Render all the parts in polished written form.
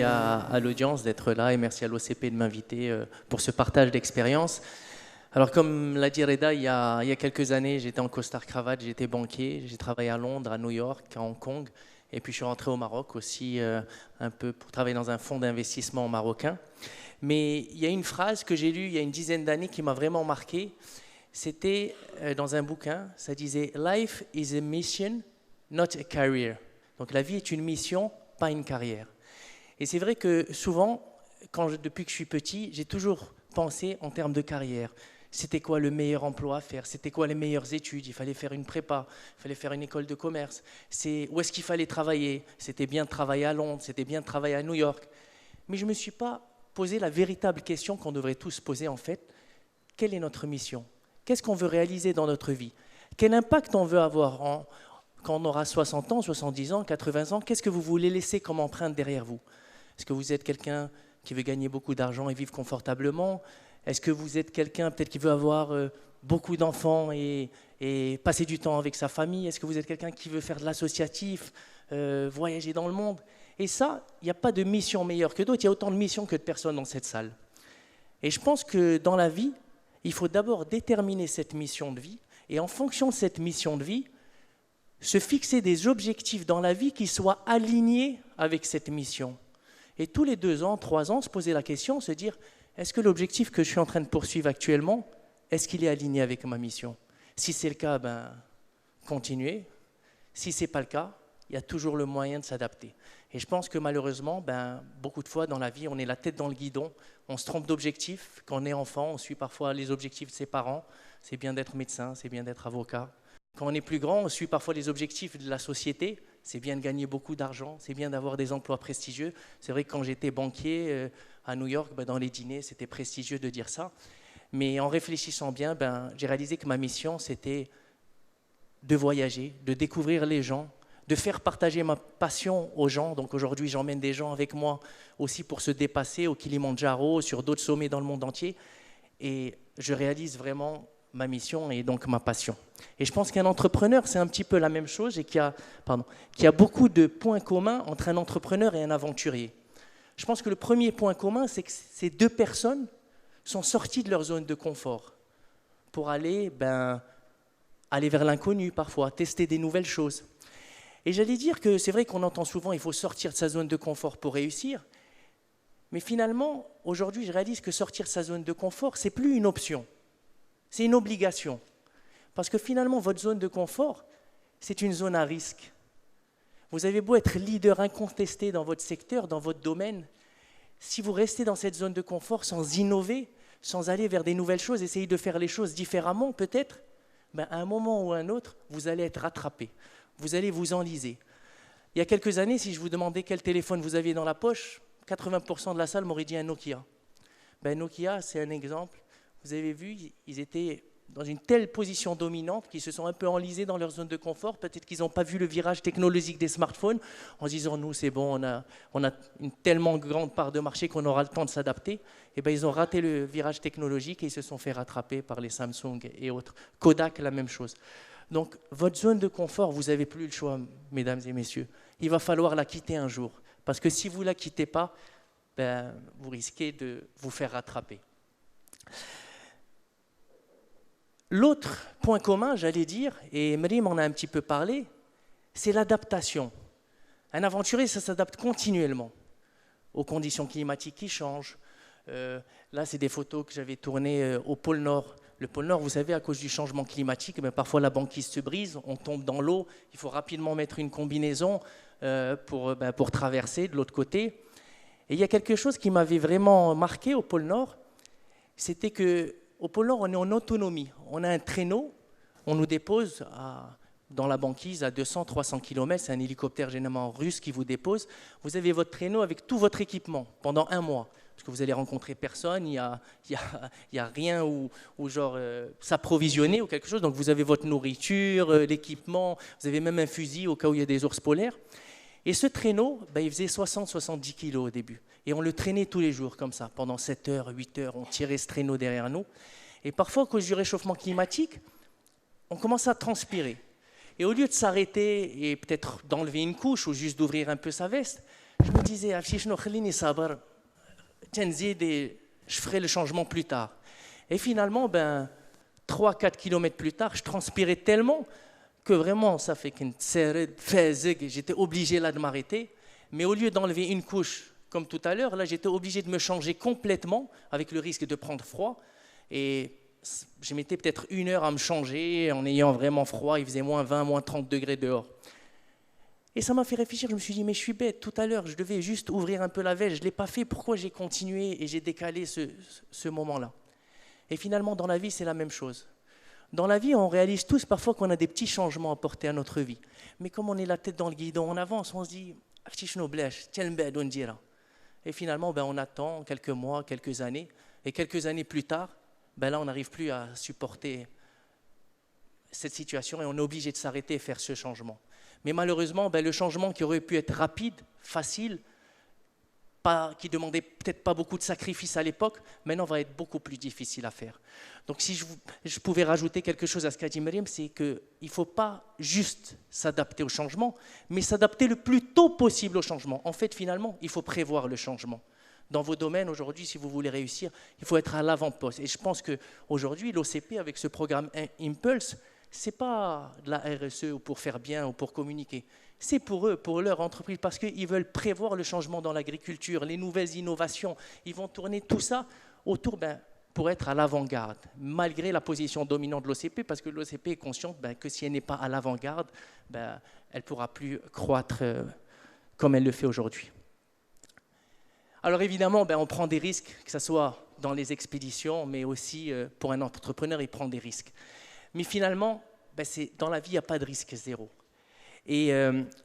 merci à l'audience d'être là et merci à l'OCP de m'inviter pour ce partage d'expérience. Alors comme l'a dit Reda, il y a quelques années, j'étais en costard-cravate, j'étais banquier, j'ai travaillé à Londres, à New York, à Hong Kong, et puis je suis rentré au Maroc aussi un peu pour travailler dans un fonds d'investissement marocain. Mais il y a une phrase que j'ai lue il y a une dizaine d'années qui m'a vraiment marqué. C'était dans un bouquin, ça disait « Life is a mission, not a career ». Donc la vie est une mission, pas une carrière. Et c'est vrai que souvent, depuis que je suis petit, j'ai toujours pensé en termes de carrière. C'était quoi le meilleur emploi à faire? C'était quoi les meilleures études? Il fallait faire une prépa, il fallait faire une école de commerce. Où est-ce qu'il fallait travailler? C'était bien de travailler à Londres, c'était bien de travailler à New York. Mais je ne me suis pas posé la véritable question qu'on devrait tous poser en fait. Quelle est notre mission? Qu'est-ce qu'on veut réaliser dans notre vie? Quel impact on veut avoir quand on aura 60 ans, 70 ans, 80 ans? Qu'est-ce que vous voulez laisser comme empreinte derrière vous? Est-ce que vous êtes quelqu'un qui veut gagner beaucoup d'argent et vivre confortablement? Est-ce que vous êtes quelqu'un peut-être qui veut avoir beaucoup d'enfants et passer du temps avec sa famille? Est-ce que vous êtes quelqu'un qui veut faire de l'associatif, voyager dans le monde? Et ça, il n'y a pas de mission meilleure que d'autres. Il y a autant de missions que de personnes dans cette salle. Et je pense que dans la vie, il faut d'abord déterminer cette mission de vie et en fonction de cette mission de vie, se fixer des objectifs dans la vie qui soient alignés avec cette mission. Et tous les 2 ans, 3 ans, se poser la question, se dire est-ce que l'objectif que je suis en train de poursuivre actuellement, est-ce qu'il est aligné avec ma mission? Si c'est le cas, continuez. Si ce n'est pas le cas, il y a toujours le moyen de s'adapter. Et je pense que malheureusement, beaucoup de fois dans la vie, on est la tête dans le guidon, on se trompe d'objectifs. Quand on est enfant, on suit parfois les objectifs de ses parents. C'est bien d'être médecin, c'est bien d'être avocat. Quand on est plus grand, on suit parfois les objectifs de la société. C'est bien de gagner beaucoup d'argent, c'est bien d'avoir des emplois prestigieux. C'est vrai que quand j'étais banquier à New York, dans les dîners, c'était prestigieux de dire ça. Mais en réfléchissant bien, j'ai réalisé que ma mission, c'était de voyager, de découvrir les gens, de faire partager ma passion aux gens. Donc aujourd'hui, j'emmène des gens avec moi aussi pour se dépasser au Kilimandjaro, sur d'autres sommets dans le monde entier. Et je réalise vraiment ma mission et donc ma passion. Et je pense qu'un entrepreneur, c'est un petit peu la même chose et qu'il y a beaucoup de points communs entre un entrepreneur et un aventurier. Je pense que le premier point commun, c'est que ces 2 personnes sont sorties de leur zone de confort pour aller vers l'inconnu parfois, tester des nouvelles choses. Et j'allais dire que c'est vrai qu'on entend souvent qu'il faut sortir de sa zone de confort pour réussir, mais finalement, aujourd'hui, je réalise que sortir de sa zone de confort, ce n'est plus une option. C'est une obligation. Parce que finalement, votre zone de confort, c'est une zone à risque. Vous avez beau être leader incontesté dans votre secteur, dans votre domaine, si vous restez dans cette zone de confort sans innover, sans aller vers des nouvelles choses, essayer de faire les choses différemment peut-être, à un moment ou à un autre, vous allez être rattrapé. Vous allez vous enliser. Il y a quelques années, si je vous demandais quel téléphone vous aviez dans la poche, 80% de la salle m'aurait dit un Nokia. Nokia, c'est un exemple. Vous avez vu, ils étaient dans une telle position dominante qu'ils se sont un peu enlisés dans leur zone de confort. Peut-être qu'ils n'ont pas vu le virage technologique des smartphones en se disant, nous, c'est bon, on a une tellement grande part de marché qu'on aura le temps de s'adapter. Et ils ont raté le virage technologique et ils se sont fait rattraper par les Samsung et autres. Kodak, la même chose. Donc, votre zone de confort, vous n'avez plus le choix, mesdames et messieurs. Il va falloir la quitter un jour. Parce que si vous ne la quittez pas, vous risquez de vous faire rattraper. L'autre point commun, j'allais dire, et Mrim en a un petit peu parlé, c'est l'adaptation. Un aventurier, ça s'adapte continuellement aux conditions climatiques qui changent. Là, c'est des photos que j'avais tournées au pôle Nord. Le pôle Nord, vous savez, à cause du changement climatique, parfois la banquise se brise, on tombe dans l'eau, il faut rapidement mettre une combinaison pour traverser de l'autre côté. Et il y a quelque chose qui m'avait vraiment marqué au pôle Nord, c'était qu'au pôle Nord, on est en autonomie. On a un traîneau, on nous dépose dans la banquise à 200-300 km, c'est un hélicoptère généralement russe qui vous dépose. Vous avez votre traîneau avec tout votre équipement pendant 1 mois. Parce que vous allez rencontrer personne, il y a rien où s'approvisionner ou quelque chose. Donc vous avez votre nourriture, l'équipement, vous avez même un fusil au cas où il y a des ours polaires. Et ce traîneau, il faisait 60-70 kilos au début. Et on le traînait tous les jours comme ça. Pendant 7 heures, 8 heures, on tirait ce traîneau derrière nous. Et parfois, à cause du réchauffement climatique, on commence à transpirer. Et au lieu de s'arrêter et peut-être d'enlever une couche ou juste d'ouvrir un peu sa veste, je me disais, je ferai le changement plus tard. Et finalement, 3-4 kilomètres plus tard, je transpirais tellement que vraiment, ça fait qu'une j'étais obligé là de m'arrêter. Mais au lieu d'enlever une couche, comme tout à l'heure, là, j'étais obligé de me changer complètement, avec le risque de prendre froid. Et je mettais peut-être 1 heure à me changer, en ayant vraiment froid, il faisait moins 20, moins 30 degrés dehors. Et ça m'a fait réfléchir, je me suis dit, mais je suis bête, tout à l'heure, je devais juste ouvrir un peu la veste, je ne l'ai pas fait, pourquoi j'ai continué et j'ai décalé ce moment-là? Et finalement, dans la vie, c'est la même chose. Dans la vie, on réalise tous parfois qu'on a des petits changements à apporter à notre vie. Mais comme on est la tête dans le guidon, on avance, on se dit, et finalement, on attend quelques mois, quelques années, et quelques années plus tard, là, on n'arrive plus à supporter cette situation et on est obligé de s'arrêter et faire ce changement. Mais malheureusement, le changement qui aurait pu être rapide, facile, qui demandait peut-être pas beaucoup de sacrifices à l'époque, maintenant va être beaucoup plus difficile à faire. Donc si je pouvais rajouter quelque chose à ce qu'a dit Myriam, c'est qu'il ne faut pas juste s'adapter au changement, mais s'adapter le plus tôt possible au changement. En fait, finalement, il faut prévoir le changement. Dans vos domaines, aujourd'hui, si vous voulez réussir, il faut être à l'avant-poste. Et je pense qu'aujourd'hui, l'OCP, avec ce programme Impulse, ce n'est pas de la RSE ou pour faire bien ou pour communiquer. C'est pour eux, pour leur entreprise, parce qu'ils veulent prévoir le changement dans l'agriculture, les nouvelles innovations. Ils vont tourner tout ça autour, pour être à l'avant-garde, malgré la position dominante de l'OCP, parce que l'OCP est consciente que si elle n'est pas à l'avant-garde, elle ne pourra plus croître comme elle le fait aujourd'hui. Alors évidemment, on prend des risques, que ce soit dans les expéditions, mais aussi pour un entrepreneur, il prend des risques. Mais finalement, dans la vie, il n'y a pas de risque zéro. Et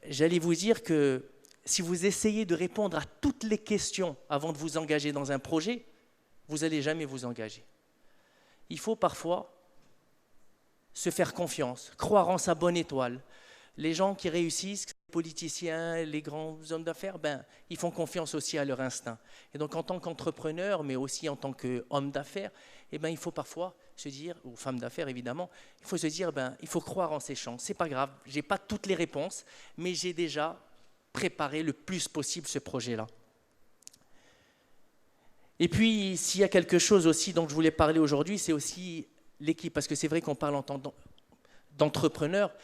j'allais vous dire que si vous essayez de répondre à toutes les questions avant de vous engager dans un projet, vous n'allez jamais vous engager. Il faut parfois se faire confiance, croire en sa bonne étoile. Les gens qui réussissent, les politiciens, les grands hommes d'affaires, ils font confiance aussi à leur instinct. Et donc en tant qu'entrepreneur, mais aussi en tant qu'homme d'affaires, il faut parfois se dire, ou femme d'affaires évidemment, il faut se dire, il faut croire en ses chances. C'est pas grave, je n'ai pas toutes les réponses, mais j'ai déjà préparé le plus possible ce projet-là. Et puis, s'il y a quelque chose aussi dont je voulais parler aujourd'hui, c'est aussi l'équipe, parce que c'est vrai qu'on parle en tant d'entrepreneur,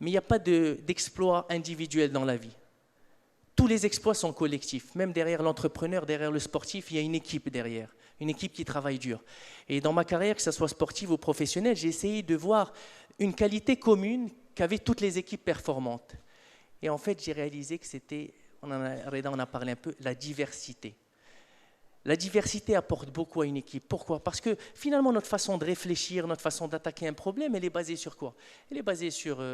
mais il n'y a pas d'exploit individuel dans la vie. Tous les exploits sont collectifs. Même derrière l'entrepreneur, derrière le sportif, il y a une équipe derrière, une équipe qui travaille dur. Et dans ma carrière, que ce soit sportive ou professionnelle, j'ai essayé de voir une qualité commune qu'avaient toutes les équipes performantes. Et en fait, j'ai réalisé que c'était, Reda en a parlé un peu, la diversité. La diversité apporte beaucoup à une équipe. Pourquoi? Parce que finalement, notre façon de réfléchir, notre façon d'attaquer un problème, elle est basée sur quoi? Elle est basée sur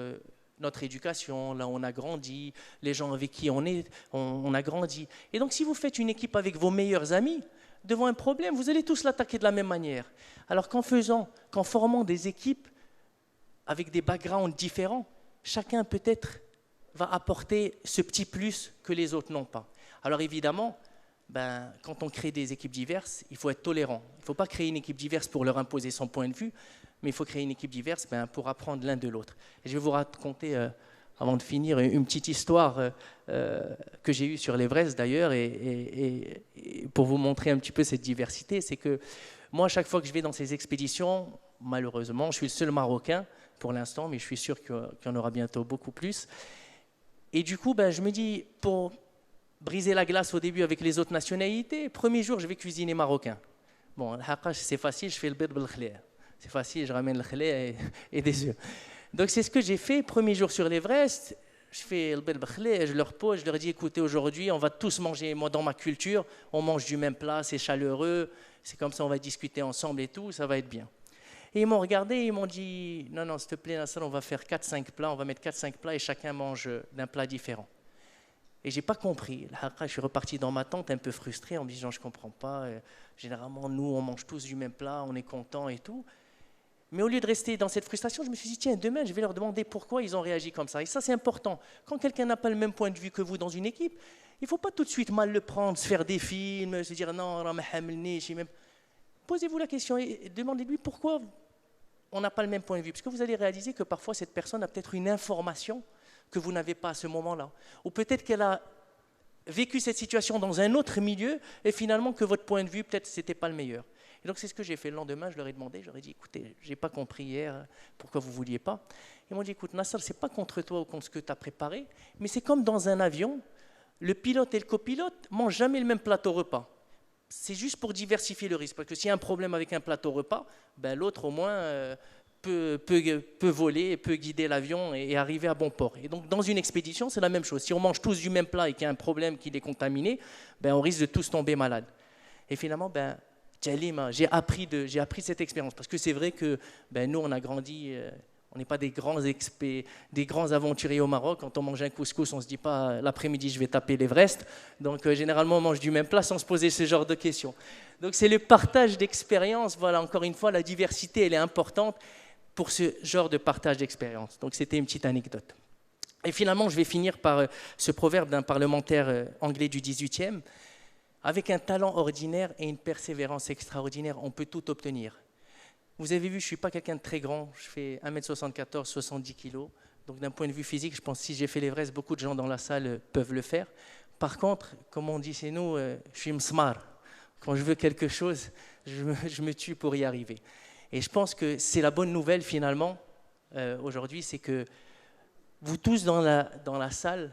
notre éducation, là où on a grandi, les gens avec qui on a grandi. Et donc, si vous faites une équipe avec vos meilleurs amis, devant un problème, vous allez tous l'attaquer de la même manière. Alors qu'en formant des équipes avec des backgrounds différents, chacun peut-être va apporter ce petit plus que les autres n'ont pas. Alors évidemment, quand on crée des équipes diverses, il faut être tolérant. Il ne faut pas créer une équipe diverse pour leur imposer son point de vue, mais il faut créer une équipe diverse pour apprendre l'un de l'autre. Et je vais vous raconter, avant de finir, une petite histoire que j'ai eue sur l'Everest d'ailleurs, et pour vous montrer un petit peu cette diversité, c'est que moi, à chaque fois que je vais dans ces expéditions, malheureusement, je suis le seul Marocain pour l'instant, mais je suis sûr qu'il y en aura bientôt beaucoup plus. Et du coup, je me dis, pour briser la glace au début avec les autres nationalités, premier jour, je vais cuisiner marocain. Bon, c'est facile, je fais le bid bil khlia. C'est facile, je ramène le khlia et des œufs. Donc c'est ce que j'ai fait, premier jour sur l'Everest, je fais le bid bil khlia, je leur pose, je leur dis, écoutez, aujourd'hui, on va tous manger, moi dans ma culture, on mange du même plat, c'est chaleureux, c'est comme ça, on va discuter ensemble et tout, ça va être bien. Et ils m'ont regardé, ils m'ont dit, non, s'il te plaît, Nasser, on va faire 4-5 plats, on va mettre 4-5 plats et chacun mange d'un plat différent. Et je n'ai pas compris. Je suis reparti dans ma tente un peu frustré en me disant je ne comprends pas. Généralement, nous, on mange tous du même plat, on est content et tout. Mais au lieu de rester dans cette frustration, je me suis dit tiens, demain, je vais leur demander pourquoi ils ont réagi comme ça. Et ça, c'est important. Quand quelqu'un n'a pas le même point de vue que vous dans une équipe, il ne faut pas tout de suite mal le prendre, se faire des films, se dire non, posez-vous la question et demandez-lui pourquoi on n'a pas le même point de vue. Parce que vous allez réaliser que parfois, cette personne a peut-être une information que vous n'avez pas à ce moment-là. Ou peut-être qu'elle a vécu cette situation dans un autre milieu et finalement que votre point de vue, peut-être, c'était pas le meilleur. Et donc, c'est ce que j'ai fait le lendemain. Je leur ai demandé, je leur ai dit, écoutez, j'ai pas compris hier pourquoi vous vouliez pas. Ils m'ont dit, écoute, Nasser, c'est pas contre toi ou contre ce que tu as préparé, mais c'est comme dans un avion, le pilote et le copilote mangent jamais le même plateau repas. C'est juste pour diversifier le risque, parce que s'il y a un problème avec un plateau repas, ben, l'autre au moins peut voler, peut guider l'avion et arriver à bon port. Et donc, dans une expédition, c'est la même chose. Si on mange tous du même plat et qu'il y a un problème, qu'il est contaminé, ben, on risque de tous tomber malade. Et finalement, ben, j'ai appris de cette expérience, parce que c'est vrai que ben, nous, on a grandi, on n'est pas des grands aventuriers au Maroc. Quand on mange un couscous, on ne se dit pas l'après-midi, je vais taper l'Everest. Donc, généralement, on mange du même plat sans se poser ce genre de questions. Donc, c'est le partage d'expérience. Voilà, encore une fois, la diversité, elle est importante pour ce genre de partage d'expérience. Donc, c'était une petite anecdote. Et finalement, je vais finir par ce proverbe d'un parlementaire anglais du 18e. Avec un talent ordinaire et une persévérance extraordinaire, on peut tout obtenir. Vous avez vu, je ne suis pas quelqu'un de très grand, je fais 1m74, 70 kg. Donc d'un point de vue physique, je pense que si j'ai fait l'Everest, beaucoup de gens dans la salle peuvent le faire. Par contre, comme on dit chez nous, je suis msmar. Quand je veux quelque chose, je me tue pour y arriver. Et je pense que c'est la bonne nouvelle finalement, aujourd'hui, c'est que vous tous dans la salle,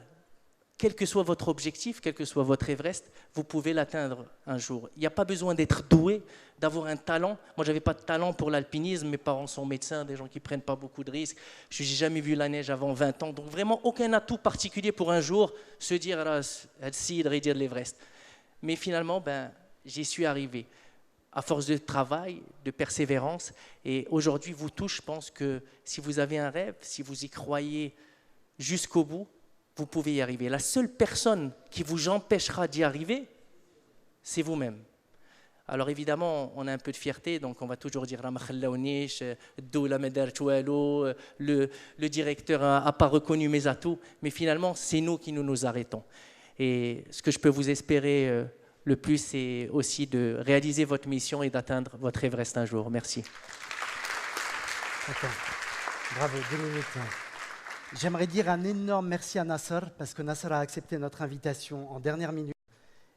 quel que soit votre objectif, quel que soit votre Everest, vous pouvez l'atteindre un jour. Il n'y a pas besoin d'être doué, d'avoir un talent. Moi, je n'avais pas de talent pour l'alpinisme. Mes parents sont médecins, des gens qui ne prennent pas beaucoup de risques. Je n'ai jamais vu la neige avant 20 ans. Donc, vraiment, aucun atout particulier pour un jour se dire « si, de dire l'Everest ». Mais finalement, ben, j'y suis arrivé. À force de travail, de persévérance. Et aujourd'hui, vous tous, je pense que si vous avez un rêve, si vous y croyez jusqu'au bout, vous pouvez y arriver. La seule personne qui vous empêchera d'y arriver, c'est vous-même. Alors évidemment, on a un peu de fierté, donc on va toujours dire le directeur n'a pas reconnu mes atouts, mais finalement, c'est nous qui nous arrêtons. Et ce que je peux vous espérer le plus, c'est aussi de réaliser votre mission et d'atteindre votre Everest un jour. Merci. D'accord. Bravo, 2 minutes. J'aimerais dire un énorme merci à Nasser, parce que Nasser a accepté notre invitation en dernière minute.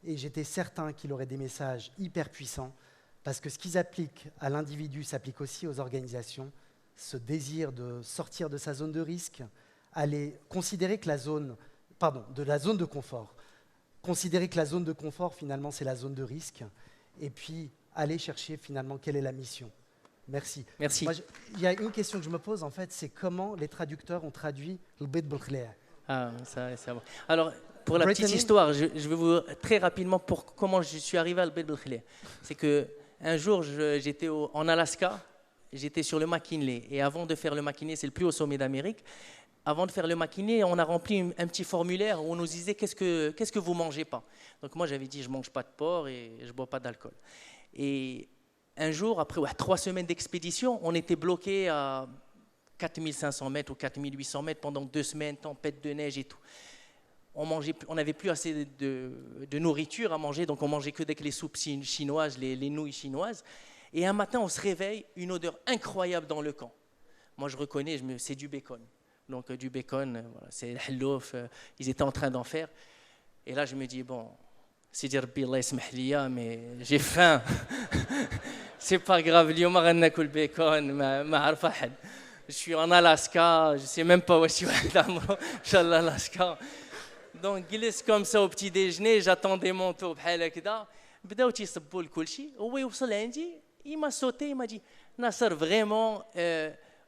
Et j'étais certain qu'il aurait des messages hyper puissants, parce que ce qu'ils appliquent à l'individu s'applique aussi aux organisations. Ce désir de sortir de sa zone de risque, aller considérer que de la zone de confort. Considérer que la zone de confort, finalement, c'est la zone de risque. Et puis, aller chercher, finalement, quelle est la mission. Merci. Merci. Il y a une question que je me pose, en fait, c'est comment les traducteurs ont traduit le bait Belkhlia. Ah, ça c'est bon. Alors, pour la petite histoire, je vais vous très rapidement comment je suis arrivé à le bait Belkhlia. C'est qu'un jour, j'étais en Alaska, j'étais sur le McKinley. Et avant de faire le McKinley, c'est le plus haut sommet d'Amérique. Avant de faire le McKinley, on a rempli un petit formulaire où on nous disait qu'est-ce que vous mangez pas. Donc moi, j'avais dit je mange pas de porc et je bois pas d'alcool. Et un jour, après 3 semaines d'expédition, on était bloqué à 4500 mètres ou 4800 mètres pendant 2 semaines, tempête de neige et tout. On n'avait plus assez de nourriture à manger, donc on mangeait que avec les soupes chinoises, les nouilles chinoises. Et un matin, on se réveille, une odeur incroyable dans le camp. Moi, je reconnais, c'est du bacon. Donc du bacon, voilà, c'est le hallouf, ils étaient en train d'en faire. Et là, je me dis, bon, Sidi Rabbi Allah yasmah liya, mais j'ai faim. C'est pas grave, اليوم غناكل bacon, ما عرف أحد. Je suis en Alaska, je sais même pas où je suis, Inch'Allah, Alaska. Donc, glisse comme ça au petit déjeuner, j'attendais mon tour, بحال هكذا. بداو تيصبوا لكل شيء، هو يوصل عندي، il m'a sauté, il m'a dit, Nasser, vraiment,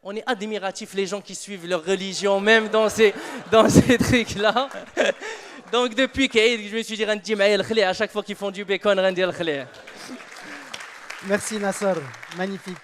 on est admiratif les gens qui suivent leur religion, même dans ces trucs-là. Donc, depuis que je me suis dit, à chaque fois qu'ils font du bacon, Merci Nasser, magnifique.